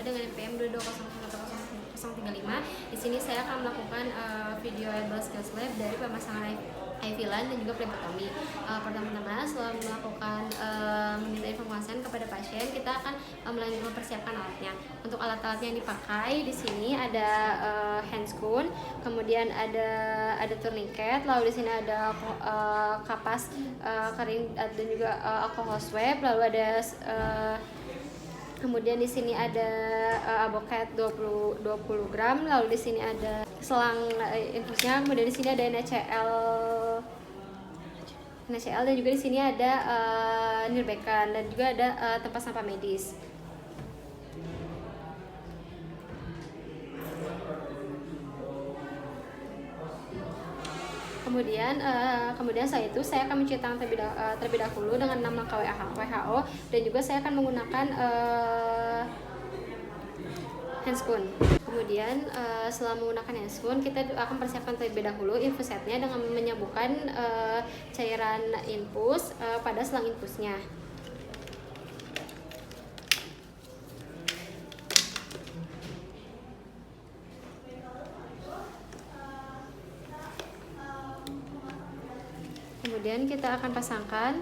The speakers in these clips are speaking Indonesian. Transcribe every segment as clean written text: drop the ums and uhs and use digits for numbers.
dengan NPM 2201035. Di sini saya akan melakukan video able skills lab dari pemasangan IV line dan juga phlebotomy. Pertama-tama setelah melakukan meminta informasi kepada pasien, kita akan mempersiapkan alatnya. Untuk alat-alatnya yang dipakai di sini ada handscoon, kemudian ada tourniquet, lalu di sini ada kapas kering dan juga alcohol swab, lalu ada kemudian di sini ada avocat 20 gram, lalu di sini ada selang infusnya, kemudian di sini ada NaCl dan juga di sini ada nirbekan dan juga ada tempat sampah medis. Kemudian setelah itu saya akan mencuci tangan terlebih dahulu dengan 6 langkah WHO, dan juga saya akan menggunakan handscoon. Kemudian setelah menggunakan handscoon, kita akan persiapkan terlebih dahulu infusetnya dengan menyembuhkan cairan infus pada selang infusnya. Kemudian kita akan pasangkan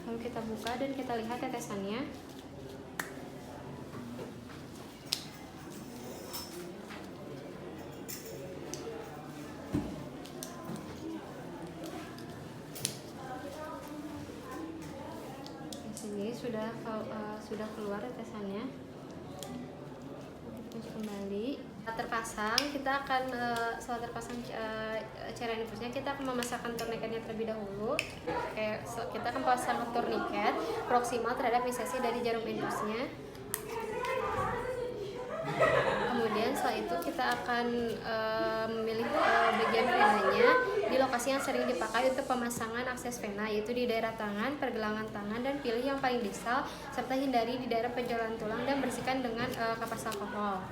lalu kita buka dan kita lihat tetesannya. Ini sudah keluar tetesannya. Kita kembali. Setelah terpasang cairan infusnya, kita akan memasangkan tourniquetnya terlebih dahulu. Kita akan pasang tourniquet proksimal terhadap insersi dari jarum infusnya. Kemudian setelah itu kita akan memilih bagian venanya di lokasi yang sering dipakai untuk pemasangan akses vena, yaitu di daerah tangan, pergelangan tangan, dan pilih yang paling distal, serta hindari di daerah penjualan tulang dan bersihkan dengan kapas alkohol.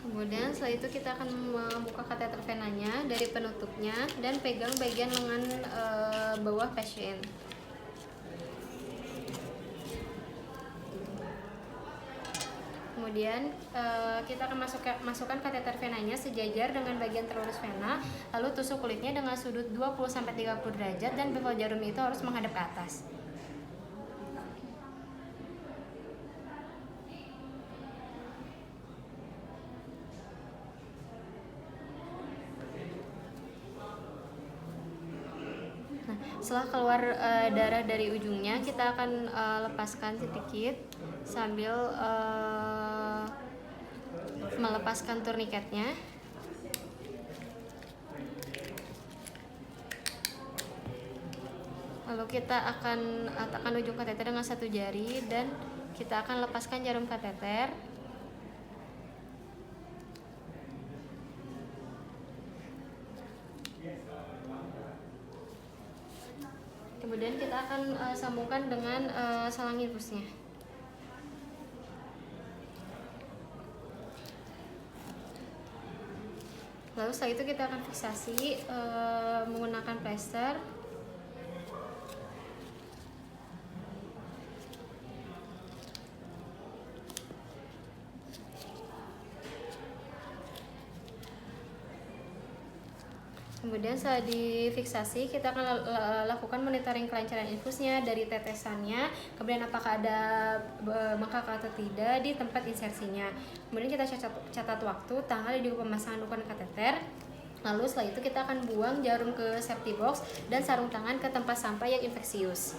Kemudian setelah itu kita akan membuka kateter venanya dari penutupnya dan pegang bagian lengan bawah pasien. Kemudian kita akan masukkan kateter venanya sejajar dengan bagian terlurus vena, lalu tusuk kulitnya dengan sudut 20-30 derajat dan bevel jarum itu harus menghadap ke atas. Setelah keluar darah dari ujungnya, kita akan lepaskan sedikit sambil melepaskan tourniquetnya. Lalu kita akan tekan ujung kateter dengan satu jari dan kita akan lepaskan jarum kateter. Kemudian kita akan sambungkan dengan selang infusnya. Lalu setelah itu kita akan fiksasi menggunakan plester. Kemudian setelah difiksasi, kita akan lakukan monitoring kelancaran infusnya dari tetesannya, kemudian apakah ada bengkak atau tidak di tempat insersinya. Kemudian kita catat waktu, tanggal, dan juga pemasangan ukuran kateter. Lalu setelah itu kita akan buang jarum ke safety box dan sarung tangan ke tempat sampah yang infeksius.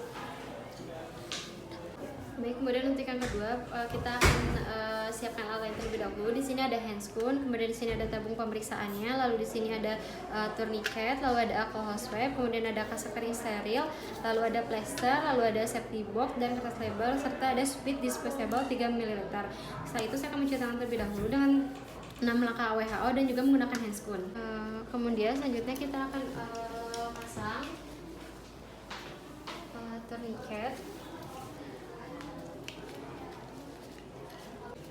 Baik, kemudian untuk yang kedua kita akan siapkan alat yang terlebih dahulu. Di sini ada handscoon, kemudian di sini ada tabung pemeriksaannya, lalu di sini ada tourniquet, lalu ada alcohol swab, kemudian ada kaset kering steril, lalu ada plester, lalu ada safety box dan kertas label, serta ada speed disposable 3 ml. Setelah itu saya akan mencuci tangan terlebih dahulu dengan 6 langkah WHO dan juga menggunakan handscoon. Kemudian selanjutnya kita akan pasang tourniquet.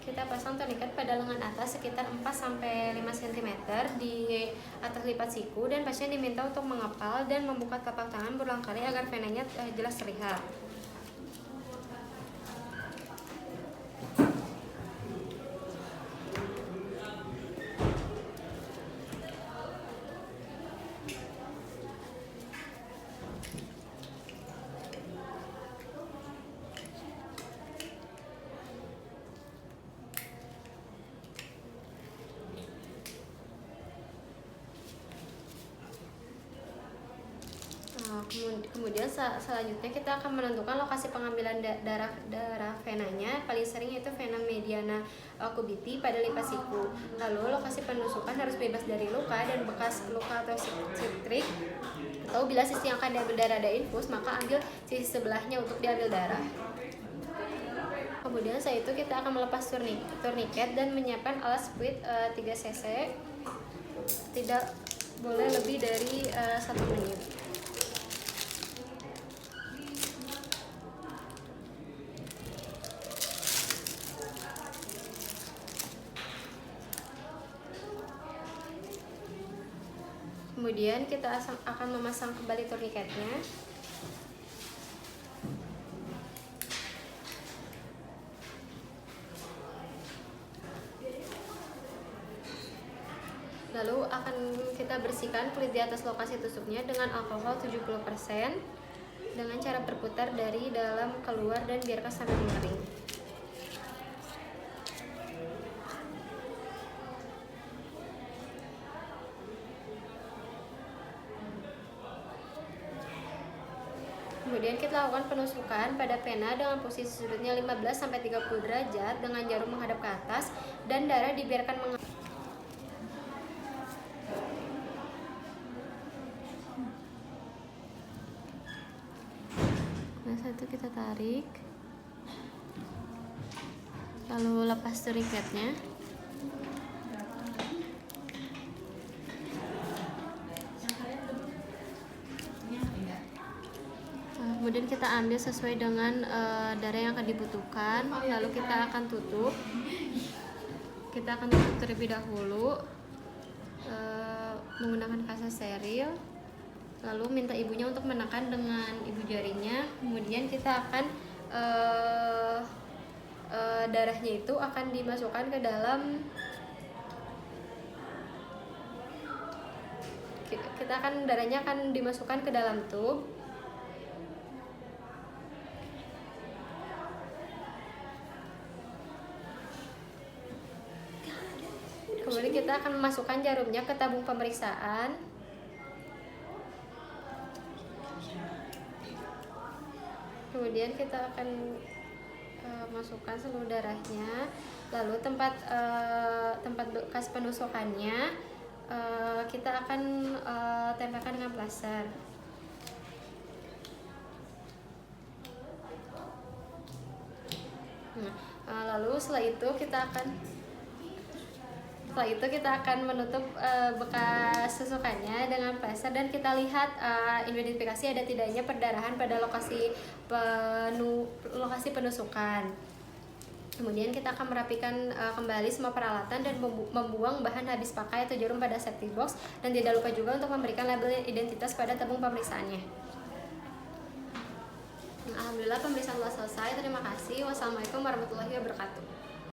Kita pasang tourniquet pada lengan atas sekitar 4-5 cm di atas lipat siku, dan pasien diminta untuk mengepal dan membuka telapak tangan berulang kali agar venanya jelas terlihat. Kemudian selanjutnya kita akan menentukan lokasi pengambilan darah venanya. Paling sering yaitu vena mediana cubiti pada lipat siku. Lalu lokasi penusukan harus bebas dari luka dan bekas luka atau sitrik. Atau bila sisi yang akan diambil darah ada infus, maka ambil sisi sebelahnya untuk diambil darah. Kemudian setelah itu kita akan melepas tourniquet dan menyiapkan alat squeeze 3 cc. Tidak boleh lebih dari 1 menit. Kemudian kita akan memasang kembali tourniquetnya. Lalu akan kita bersihkan kulit di atas lokasi tusuknya dengan alkohol 70% dengan cara berputar dari dalam keluar dan biarkan sampai mengering. Kemudian kita lakukan penusukan pada pena dengan posisi sudutnya 15-30 derajat dengan jarum menghadap ke atas dan darah dibiarkan mengalir. Nah, satu kita tarik, lalu lepas tourniquetnya. Kemudian kita ambil sesuai dengan darah yang akan dibutuhkan, lalu kita akan tutup. Kita akan tutup terlebih dahulu menggunakan kasa steril, lalu minta ibunya untuk menekan dengan ibu jarinya. Kemudian kita akan darahnya itu akan dimasukkan ke dalam, darahnya akan dimasukkan ke dalam tub. Kemudian kita akan memasukkan jarumnya ke tabung pemeriksaan. Kemudian kita akan masukkan seluruh darahnya. Lalu tempat bekas penusukannya kita akan tempelkan dengan plaster. Lalu setelah itu kita akan menutup bekas susukannya dengan plaster dan kita lihat identifikasi ada tidaknya perdarahan pada lokasi penusukan. Kemudian kita akan merapikan kembali semua peralatan dan membuang bahan habis pakai atau jarum pada safety box, dan tidak lupa juga untuk memberikan label identitas pada tabung pemeriksaannya. Alhamdulillah pemeriksaan telah selesai. Terima kasih. Wassalamualaikum warahmatullahi wabarakatuh.